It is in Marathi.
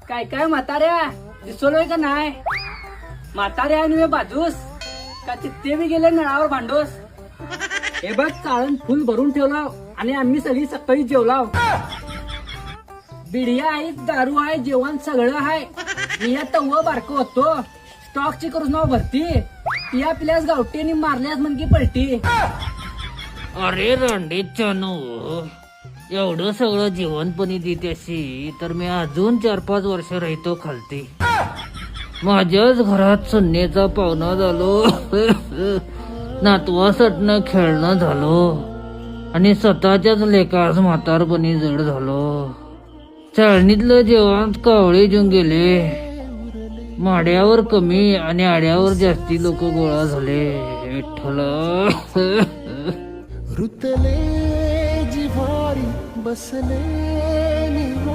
काय काय म्हाताऱ्या दिसलोय का नाही? म्हाताऱ्या आणि मी बाजूस का तिथे मी गेले नळावर भांडोस. हे बघ चाळण फुल भरून ठेवला आणि आम्ही सगळी सकाळी जेवलाव. बिडिया आहे, दारू आहे, जेवण सगळं आहे. मी या तव बारक होतो स्टॉकची करून नाव भरती पिया पिल्यास गावठी आणि मारल्यास म्हणकी पलटी. अरे रांडे चानू, एवढं सगळं जेवणपणी देतेशी तर मी अजून 4-5 वर्ष राहतो खालती. माझ्याच घरात सुन्नेचा पाहुणा झालो, नातवासाठी खेळणं झालो आणि स्वतःच्याच लेकास म्हातारपणी जड झालो. चाळणीतलं जेवण कावळे जेऊन गेले. माड्यावर कमी आणि आड्यावर जास्ती लोक गोळा झाले. विठ्ठला रुतले जिव्हारी बसले